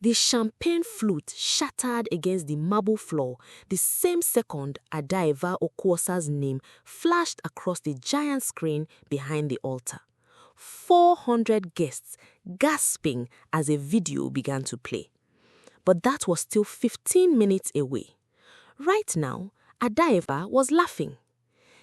The champagne flute shattered against the marble floor the same second Adaeva Okwuosa's name flashed across the giant screen behind the altar. 400 guests gasping as a video began to play. But that was still 15 minutes away. Right now, Adaeva was laughing.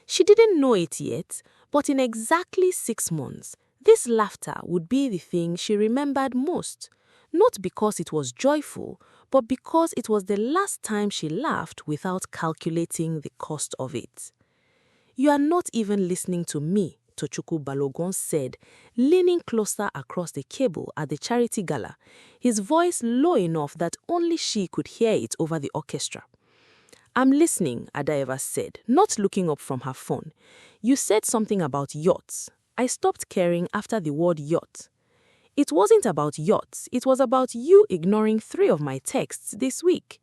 She didn't know it yet, but in exactly 6 months, this laughter would be the thing she remembered most. Not because it was joyful, but because it was the last time she laughed without calculating the cost of it. "You are not even listening to me," Tochukwu Balogun said, leaning closer across the cable at the charity gala, his voice low enough that only she could hear it over the orchestra. "I'm listening," Adaeva said, not looking up from her phone. "You said something about yachts. I stopped caring after the word yacht." "It wasn't about yachts, it was about you ignoring 3 of my texts this week."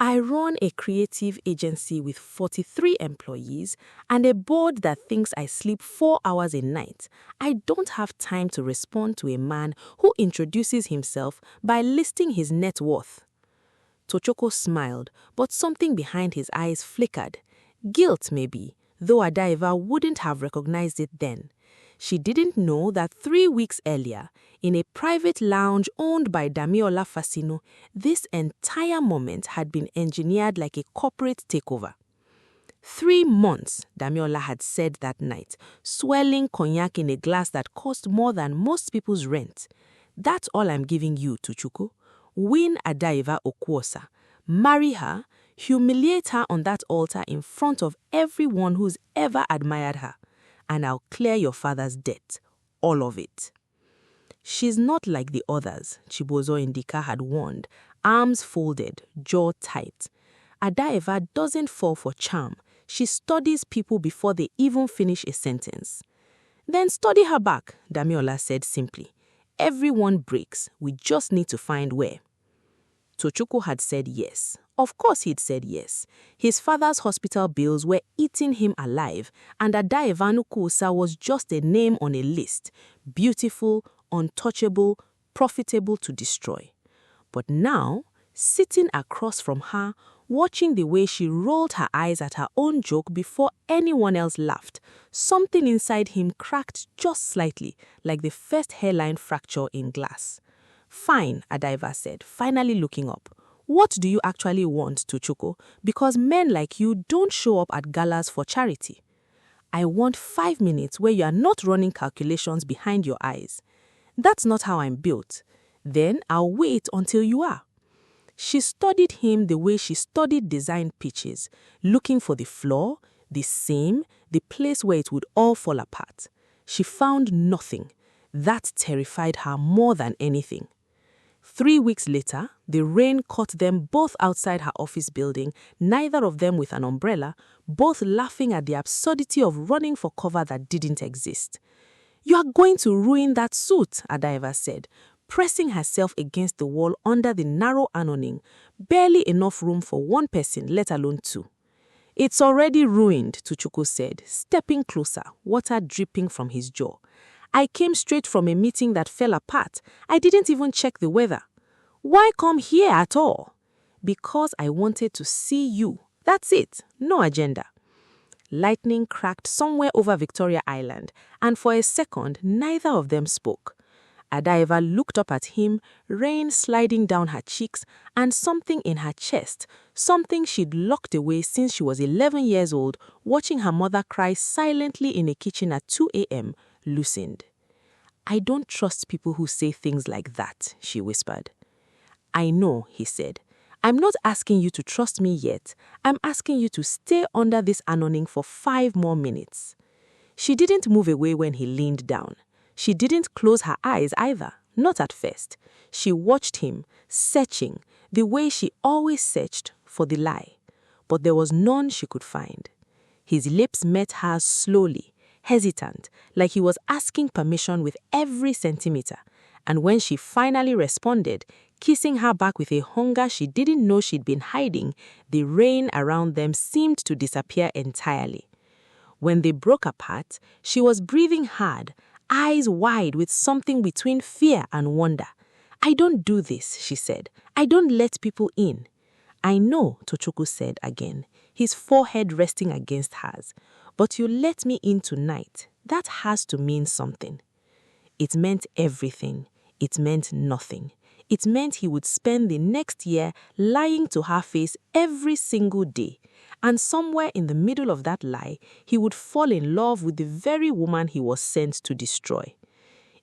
"I run a creative agency with 43 employees and a board that thinks I sleep 4 hours a night. I don't have time to respond to a man who introduces himself by listing his net worth." Tochukwu smiled, but something behind his eyes flickered. Guilt, maybe, though Adaeva wouldn't have recognized it then. She didn't know that 3 weeks earlier, in a private lounge owned by Damiola Fasino, this entire moment had been engineered like a corporate takeover. 3 months, Damiola had said that night, swirling cognac in a glass that cost more than most people's rent. "That's all I'm giving you, Tochukwu. Win Adaeva Okwuosa, marry her, humiliate her on that altar in front of everyone who's ever admired her, and I'll clear your father's debt, all of it." "She's not like the others," Chibozo Indika had warned, arms folded, jaw tight. "Adaeva doesn't fall for charm. She studies people before they even finish a sentence." "Then study her back," Damiola said simply. "Everyone breaks. We just need to find where." Tochukwu had said yes. Of course he'd said yes. His father's hospital bills were eating him alive, and Adaeva Okwuosa was just a name on a list. Beautiful, untouchable, profitable to destroy. But now, sitting across from her, watching the way she rolled her eyes at her own joke before anyone else laughed, something inside him cracked just slightly, like the first hairline fracture in glass. "Fine," Adaeva said, finally looking up. "What do you actually want, Tochukwu? Because men like you don't show up at galas for charity." "I want 5 minutes where you are not running calculations behind your eyes." "That's not how I'm built." "Then I'll wait until you are." She studied him the way she studied design pitches, looking for the flaw, the seam, the place where it would all fall apart. She found nothing. That terrified her more than anything. 3 weeks later, the rain caught them both outside her office building, neither of them with an umbrella, both laughing at the absurdity of running for cover that didn't exist. "You are going to ruin that suit," Adaeva said, pressing herself against the wall under the narrow awning, barely enough room for one person, let alone 2. "It's already ruined," Tochukwu said, stepping closer, water dripping from his jaw. "I came straight from a meeting that fell apart. I didn't even check the weather." "Why come here at all?" "Because I wanted to see you. That's it. No agenda." Lightning cracked somewhere over Victoria Island, and for a second, neither of them spoke. Adaeva looked up at him, rain sliding down her cheeks, and something in her chest, something she'd locked away since she was 11 years old, watching her mother cry silently in a kitchen at 2 a.m., loosened. "I don't trust people who say things like that," she whispered. "I know," he said. "I'm not asking you to trust me yet. I'm asking you to stay under this awning for 5 more minutes." She didn't move away when he leaned down. She didn't close her eyes either, not at first. She watched him, searching, the way she always searched, for the lie. But there was none she could find. His lips met hers slowly, hesitant, like he was asking permission with every centimeter. And when she finally responded, kissing her back with a hunger she didn't know she'd been hiding, the rain around them seemed to disappear entirely. When they broke apart, she was breathing hard, eyes wide with something between fear and wonder. "I don't do this," she said. "I don't let people in." "I know," Tochukwu said again, his forehead resting against hers. "But you let me in tonight. That has to mean something." It meant everything. It meant nothing. It meant he would spend the next year lying to her face every single day. And somewhere in the middle of that lie, he would fall in love with the very woman he was sent to destroy.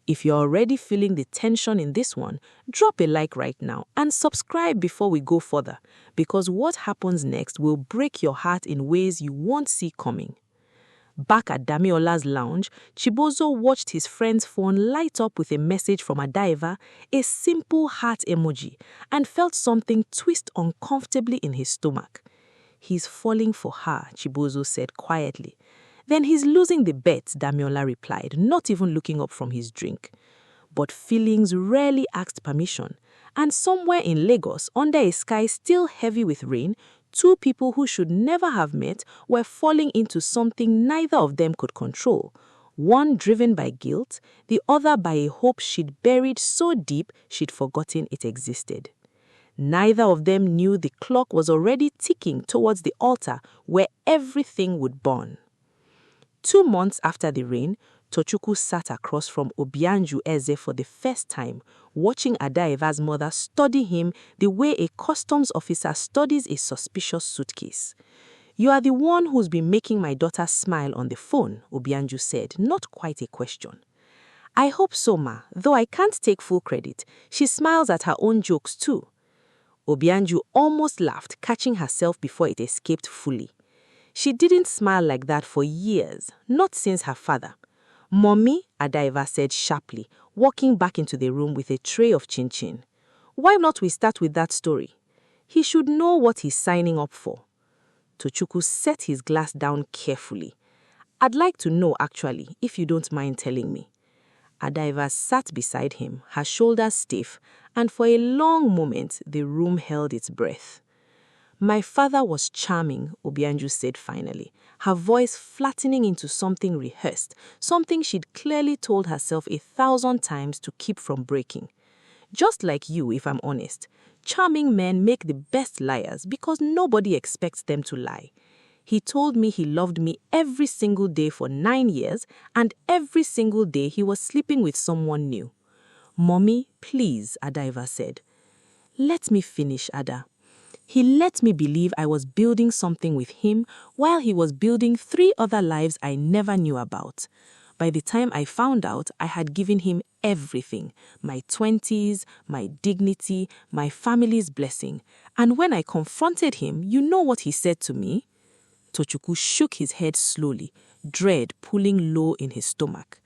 If you're already feeling the tension in this one, drop a like right now and subscribe before we go further, because what happens next will break your heart in ways you won't see coming. Back at Damiola's lounge, Chibozo watched his friend's phone light up with a message from Adaeva, a simple heart emoji, and felt something twist uncomfortably in his stomach. "He's falling for her," Chibozo said quietly. "Then he's losing the bet," Damiola replied, not even looking up from his drink. But feelings rarely asked permission, and somewhere in Lagos, under a sky still heavy with rain, two people who should never have met were falling into something neither of them could control. One driven by guilt, the other by a hope she'd buried so deep she'd forgotten it existed. Neither of them knew the clock was already ticking towards the altar where everything would burn. 2 months after the rain, Tochukwu sat across from Obianju Eze for the first time, watching Adaeva's mother study him the way a customs officer studies a suspicious suitcase. "You are the one who's been making my daughter smile on the phone," Obianju said, not quite a question. "I hope so, ma, though I can't take full credit. She smiles at her own jokes too." Obianju almost laughed, catching herself before it escaped fully. She didn't smile like that for years, not since her father. "Mommy," Adaeva said sharply, walking back into the room with a tray of chin-chin. "Why not we start with that story? He should know what he's signing up for." Tochukwu set his glass down carefully. "I'd like to know, actually, if you don't mind telling me." Adaeva sat beside him, her shoulders stiff, and for a long moment the room held its breath. "My father was charming," Obianju said finally, her voice flattening into something rehearsed, something she'd clearly told herself 1,000 times to keep from breaking. "Just like you, if I'm honest. Charming men make the best liars because nobody expects them to lie. He told me he loved me every single day for 9 years, and every single day he was sleeping with someone new." "Mommy, please," Adaeva said. "Let me finish, Ada. He let me believe I was building something with him while he was building 3 other lives I never knew about. By the time I found out, I had given him everything, my 20s, my dignity, my family's blessing. And when I confronted him, you know what he said to me?" Tochukwu shook his head slowly, dread pulling low in his stomach.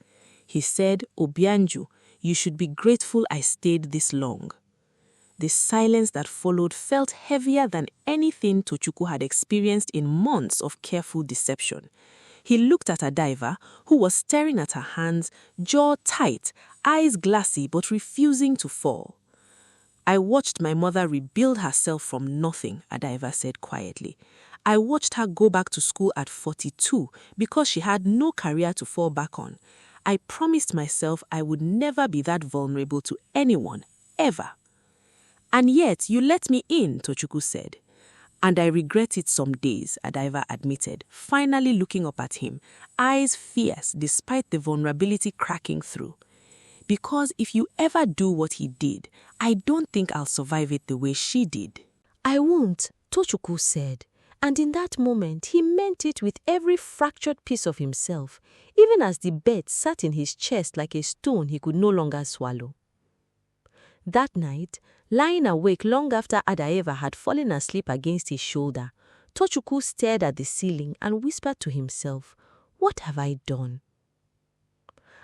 He said, "Obianju, you should be grateful I stayed this long." The silence that followed felt heavier than anything Tochukwu had experienced in months of careful deception. He looked at Adaeva, who was staring at her hands, jaw tight, eyes glassy but refusing to fall. "I watched my mother rebuild herself from nothing," Adaeva said quietly. "I watched her go back to school at 42 because she had no career to fall back on. I promised myself I would never be that vulnerable to anyone, ever." "And yet you let me in," Tochukwu said. "And I regret it some days," Adaeva admitted, finally looking up at him, eyes fierce despite the vulnerability cracking through. "Because if you ever do what he did, I don't think I'll survive it the way she did." "I won't," Tochukwu said. And in that moment, he meant it with every fractured piece of himself, even as the bed sat in his chest like a stone he could no longer swallow. That night, lying awake long after Adaeva had fallen asleep against his shoulder, Tochukwu stared at the ceiling and whispered to himself, "What have I done?"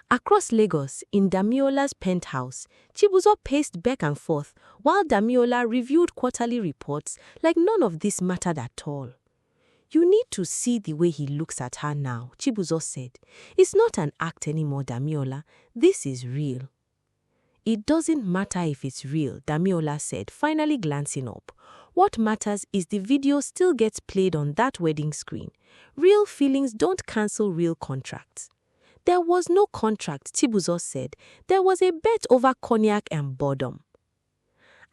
Across Lagos, in Damiola's penthouse, Chibuzo paced back and forth while Damiola reviewed quarterly reports like none of this mattered at all. "You need to see the way he looks at her now," Chibuzo said. "It's not an act anymore, Damiola. This is real." "It doesn't matter if it's real," Damiola said, finally glancing up. "What matters is the video still gets played on that wedding screen. Real feelings don't cancel real contracts." "There was no contract," Chibuzo said. "There was a bet over cognac and boredom."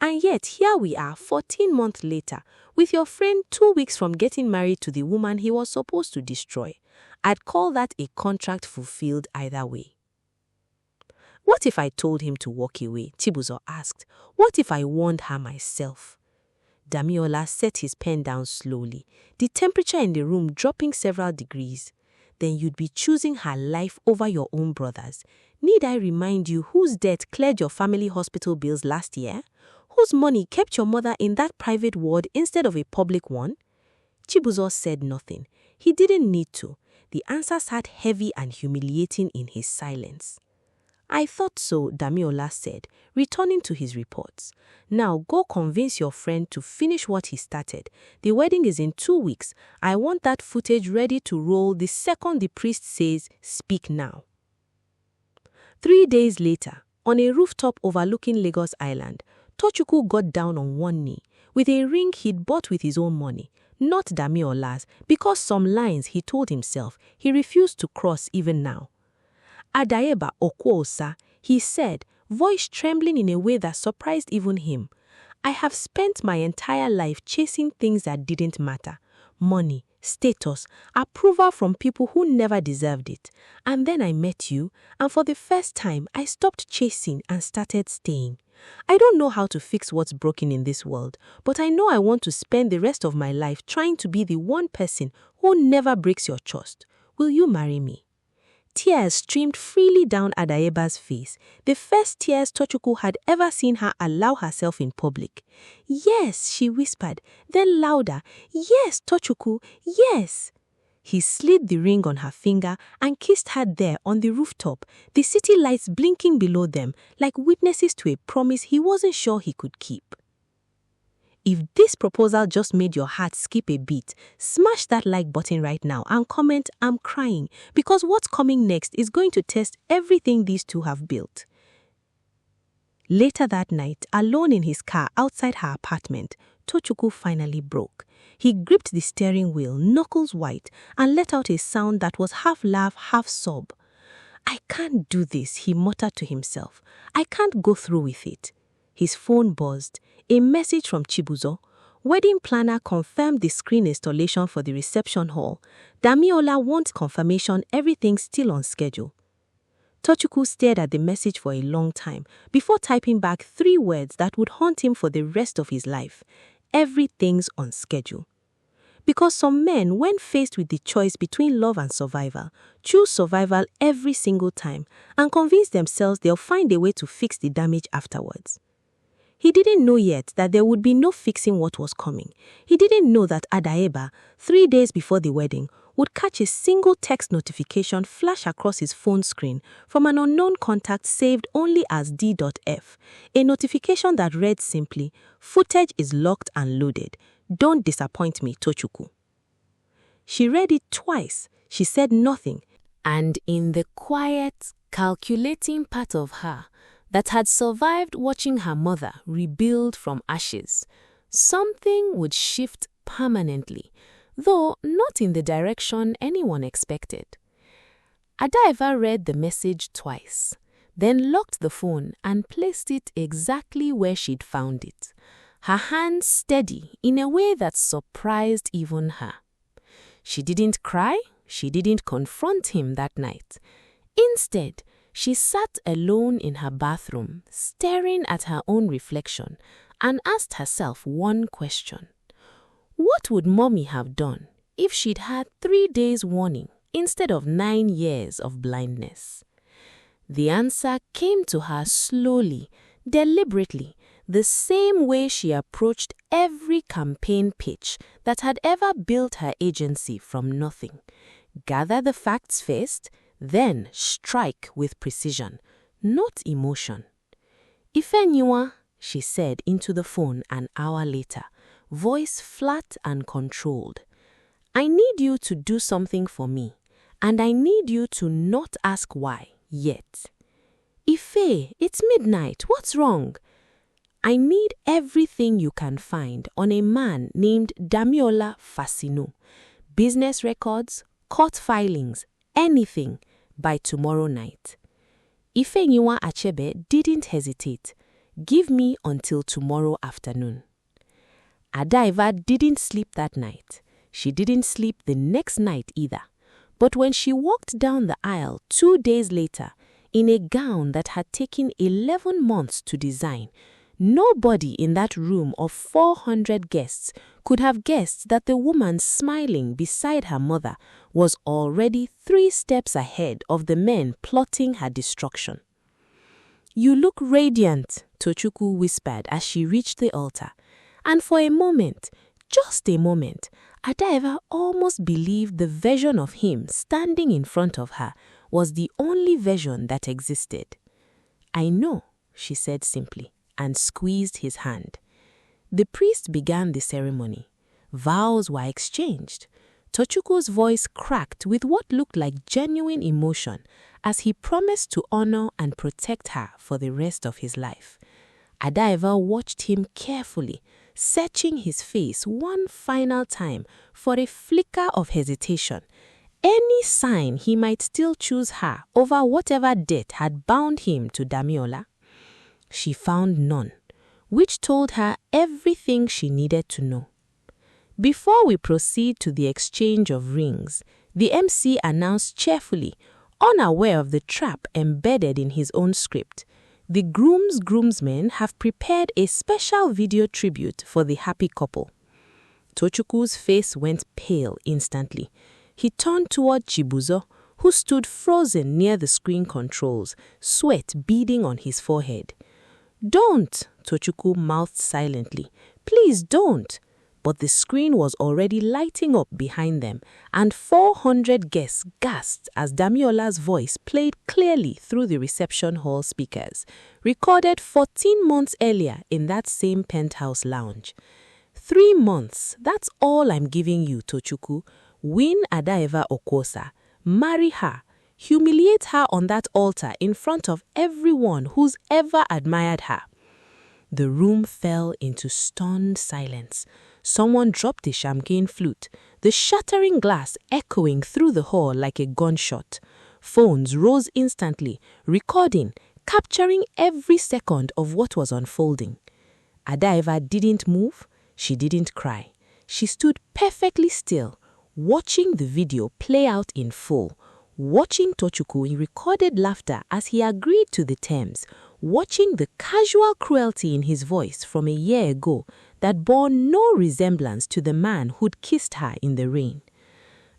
And yet, here we are 14 months later, with your friend 2 weeks from getting married to the woman he was supposed to destroy. I'd call that a contract fulfilled either way. What if I told him to walk away? Chibuzo asked. What if I warned her myself? Damiola set his pen down slowly, the temperature in the room dropping several degrees. Then you'd be choosing her life over your own brother's. Need I remind you whose debt cleared your family hospital bills last year? Whose money kept your mother in that private ward instead of a public one? Chibuzo said nothing. He didn't need to. The answer sat heavy and humiliating in his silence. I thought so, Damiola said, returning to his reports. Now go convince your friend to finish what he started. The wedding is in 2 weeks. I want that footage ready to roll the second the priest says, speak now. 3 days later, on a rooftop overlooking Lagos Island, Tochukwu got down on one knee, with a ring he'd bought with his own money, not Damiola's, because some lines, he told himself, he refused to cross even now. Adaeva Okwuosa, he said, voice trembling in a way that surprised even him. I have spent my entire life chasing things that didn't matter. Money, status, approval from people who never deserved it. And then I met you, and for the first time, I stopped chasing and started staying. I don't know how to fix what's broken in this world, but I know I want to spend the rest of my life trying to be the one person who never breaks your trust. Will you marry me? Tears streamed freely down Adaeba's face, the first tears Tochukwu had ever seen her allow herself in public. Yes, she whispered, then louder, yes, Tochukwu, yes. He slid the ring on her finger and kissed her there on the rooftop, the city lights blinking below them like witnesses to a promise he wasn't sure he could keep. If this proposal just made your heart skip a beat, smash that like button right now and comment, I'm crying, because what's coming next is going to test everything these two have built. Later that night, alone in his car outside her apartment, Tochukwu finally broke. He gripped the steering wheel, knuckles white, and let out a sound that was half laugh, half sob. I can't do this, he muttered to himself. I can't go through with it. His phone buzzed. A message from Chibuzo. Wedding planner confirmed the screen installation for the reception hall. Damiola wants confirmation everything's still on schedule. Tochukwu stared at the message for a long time before typing back 3 words that would haunt him for the rest of his life. Everything's on schedule. Because some men, when faced with the choice between love and survival, choose survival every single time and convince themselves they'll find a way to fix the damage afterwards. He didn't know yet that there would be no fixing what was coming. He didn't know that Adaeva, 3 days before the wedding, would catch a single text notification flash across his phone screen from an unknown contact saved only as D.F, a notification that read simply, footage is locked and loaded. Don't disappoint me, Tochukwu. She read it twice. She said nothing. And in the quiet, calculating part of her that had survived watching her mother rebuild from ashes, something would shift permanently, though not in the direction anyone expected. Adaeva read the message twice, then locked the phone and placed it exactly where she'd found it, her hands steady in a way that surprised even her. She didn't cry, she didn't confront him that night. Instead, she sat alone in her bathroom, staring at her own reflection, and asked herself one question. What would Mommy have done if she'd had 3 days warning instead of 9 years of blindness? The answer came to her slowly, deliberately, the same way she approached every campaign pitch that had ever built her agency from nothing. Gather the facts first, then strike with precision, not emotion. Ifenyua, she said into the phone an hour later, voice flat and controlled. I need you to do something for me, and I need you to not ask why yet. Ife, it's midnight, what's wrong? I need everything you can find on a man named Damiola Fasino. Business records, court filings, anything, by tomorrow night. Ifenyua Achebe didn't hesitate. Give me until tomorrow afternoon. Adaeva didn't sleep that night. She didn't sleep the next night either. But when she walked down the aisle 2 days later, in a gown that had taken 11 months to design, nobody in that room of 400 guests could have guessed that the woman smiling beside her mother was already 3 steps ahead of the men plotting her destruction. "You look radiant," Tochukwu whispered as she reached the altar. And for a moment, just a moment, Adaeva almost believed the version of him standing in front of her was the only version that existed. "I know," she said simply, and squeezed his hand. The priest began the ceremony. Vows were exchanged. Tochukwu's voice cracked with what looked like genuine emotion as he promised to honor and protect her for the rest of his life. Adaeva watched him carefully, searching his face one final time for a flicker of hesitation, any sign he might still choose her over whatever debt had bound him to Damiola. She found none, which told her everything she needed to know. Before we proceed to the exchange of rings, the MC announced cheerfully, unaware of the trap embedded in his own script, "The groomsmen have prepared a special video tribute for the happy couple." Tochukwu's face went pale instantly. He turned toward Chibuzo, who stood frozen near the screen controls, sweat beading on his forehead. "Don't," Tochukwu mouthed silently. "Please don't." But the screen was already lighting up behind them, and 400 guests gasped as Damiola's voice played clearly through the reception hall speakers, recorded 14 months earlier in that same penthouse lounge. 3 months, that's all I'm giving you, Tochukwu. Win Adaeva Okwuosa, marry her, humiliate her on that altar in front of everyone who's ever admired her. The room fell into stunned silence. Someone dropped a champagne flute, the shattering glass echoing through the hall like a gunshot. Phones rose instantly, recording, capturing every second of what was unfolding. Adaeva didn't move, she didn't cry. She stood perfectly still, watching the video play out in full, watching Tochukwu in recorded laughter as he agreed to the terms, watching the casual cruelty in his voice from a year ago that bore no resemblance to the man who'd kissed her in the rain.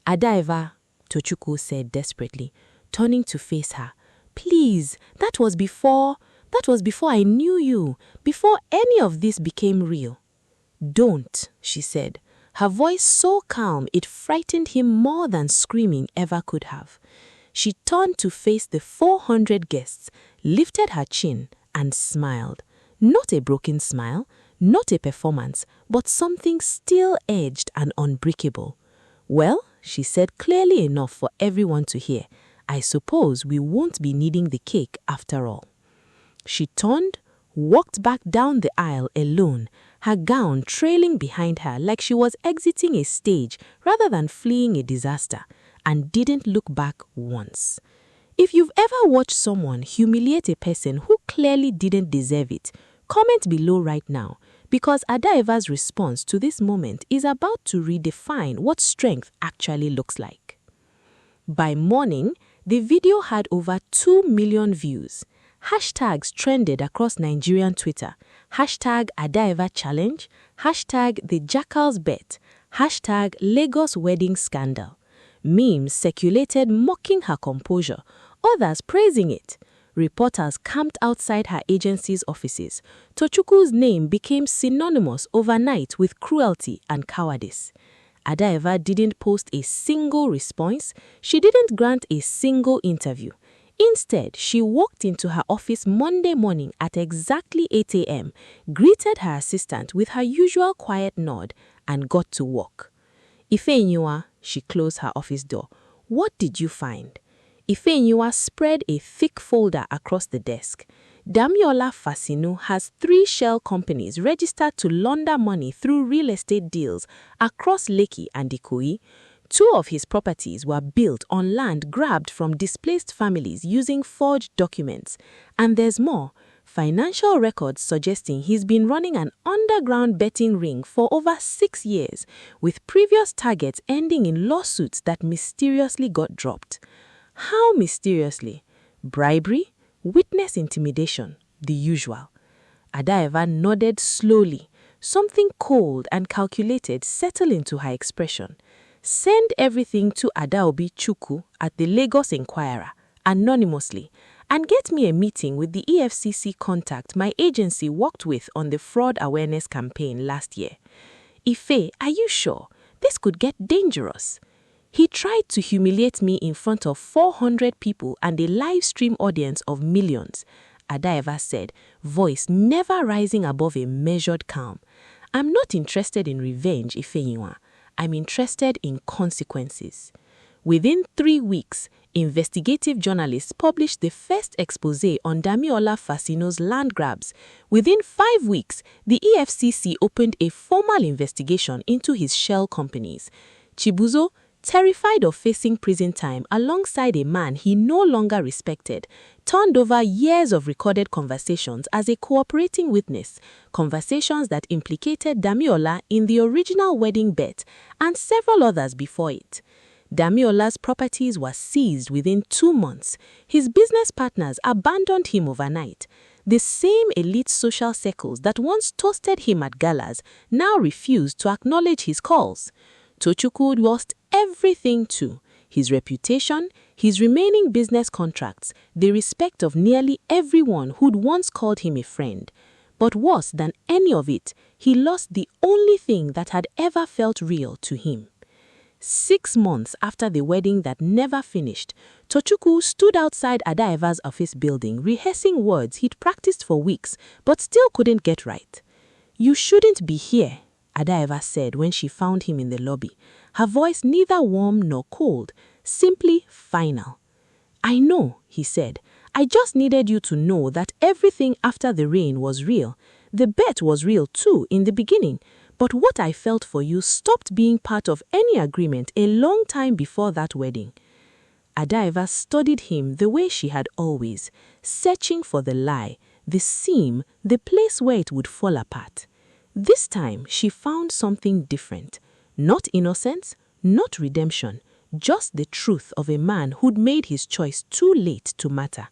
"Adaeva," Tochukwu said desperately, turning to face her, "please, that was before I knew you, before any of this became real." "Don't," she said, her voice so calm it frightened him more than screaming ever could have. She turned to face the 400 guests, lifted her chin, and smiled. Not a broken smile, not a performance, but something steel-edged and unbreakable. "Well," she said clearly enough for everyone to hear, "I suppose we won't be needing the cake after all." She turned, walked back down the aisle alone, her gown trailing behind her like she was exiting a stage rather than fleeing a disaster, and didn't look back once. If you've ever watched someone humiliate a person who clearly didn't deserve it, comment below right now, because Adaeva's response to this moment is about to redefine what strength actually looks like. By morning, the video had over 2 million views. Hashtags trended across Nigerian Twitter. Hashtag Adaeva Challenge, hashtag The Jackal's Bet, hashtag Lagos Wedding Scandal. Memes circulated mocking her composure, others praising it. Reporters camped outside her agency's offices. Tochukwu's name became synonymous overnight with cruelty and cowardice. Adaeva didn't post a single response. She didn't grant a single interview. Instead, she walked into her office Monday morning at exactly 8 a.m., greeted her assistant with her usual quiet nod, and got to work. "Ifeanyiwa," she closed her office door. "What did you find?" Ifeanyiwa spread a thick folder across the desk. Damiola Fasinu has 3 shell companies registered to launder money through real estate deals across Lekki and Ikoyi. 2 of his properties were built on land grabbed from displaced families using forged documents. And there's more. financial records suggesting he's been running an underground betting ring for over 6 years, with previous targets ending in lawsuits that mysteriously got dropped. How mysteriously? Bribery? Witness intimidation? The usual. Adaeva nodded slowly. Something cold and calculated settled into her expression. Send everything to Adaobi Chukwu at the Lagos Inquirer, anonymously, and get me a meeting with the EFCC contact my agency worked with on the fraud awareness campaign last year. Ife, are you sure? This could get dangerous. He tried to humiliate me in front of 400 people and a live stream audience of millions, Adaeva said, voice never rising above a measured calm. I'm not interested in revenge, Ifeyinwa. I'm interested in consequences. Within 3 weeks, investigative journalists published the first exposé on Damiola Fasino's land grabs. Within 5 weeks, the EFCC opened a formal investigation into his shell companies. Chibuzo, terrified of facing prison time alongside a man he no longer respected, turned over years of recorded conversations as a cooperating witness, conversations that implicated Damiola in the original wedding bet and several others before it. Damiola's properties were seized within 2 months. His business partners abandoned him overnight. The same elite social circles that once toasted him at galas now refused to acknowledge his calls. Tochukwu lost everything too: his reputation, his remaining business contracts, the respect of nearly everyone who'd once called him a friend. But worse than any of it, he lost the only thing that had ever felt real to him. 6 months after the wedding that never finished, Tochukwu stood outside Adaeva's office building rehearsing words he'd practiced for weeks but still couldn't get right. "You shouldn't be here," Adaeva said when she found him in the lobby, her voice neither warm nor cold, simply final. "I know," he said. "I just needed you to know that everything after the rain was real. The bet was real too in the beginning, but what I felt for you stopped being part of any agreement a long time before that wedding." Adaeva studied him the way she had always, searching for the lie, the seam, the place where it would fall apart. This time, she found something different. Not innocence, not redemption, just the truth of a man who'd made his choice too late to matter.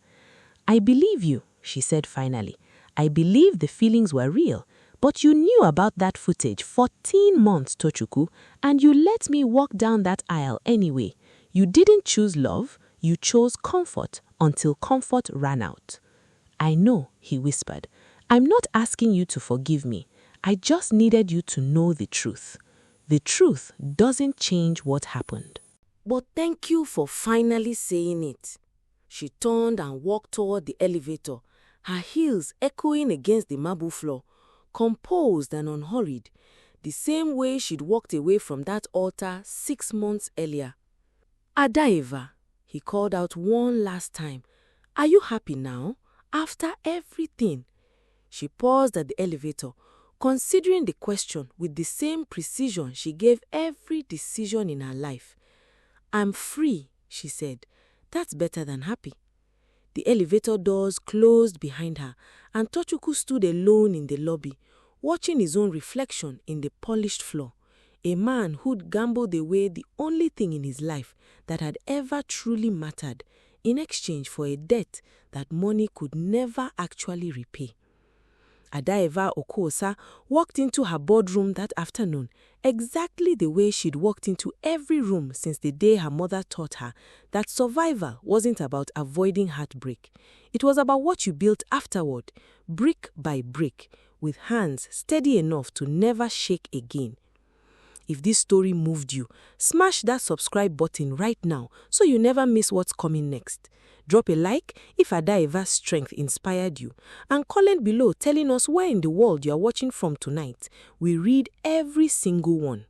"I believe you," she said finally. "I believe the feelings were real, but you knew about that footage 14 months, Tochukwu, and you let me walk down that aisle anyway. You didn't choose love, you chose comfort until comfort ran out." "I know," he whispered. "I'm not asking you to forgive me. I just needed you to know the truth. The truth doesn't change what happened." "But thank you for finally saying it." She turned and walked toward the elevator, her heels echoing against the marble floor, composed and unhurried, the same way she'd walked away from that altar 6 months earlier. "Adaeva," he called out one last time, "are you happy now, after everything?" She paused at the elevator, considering the question with the same precision she gave every decision in her life. "I'm free," she said. "That's better than happy." The elevator doors closed behind her, and Tochukwu stood alone in the lobby, watching his own reflection in the polished floor. A man who'd gambled away the only thing in his life that had ever truly mattered, in exchange for a debt that money could never actually repay. Adaeva Okwuosa walked into her boardroom that afternoon exactly the way she'd walked into every room since the day her mother taught her that survival wasn't about avoiding heartbreak. It was about what you built afterward, brick by brick, with hands steady enough to never shake again. If this story moved you, smash that subscribe button right now so you never miss what's coming next. Drop a like if Adaeva's strength inspired you, and comment below telling us where in the world you are watching from tonight. We read every single one.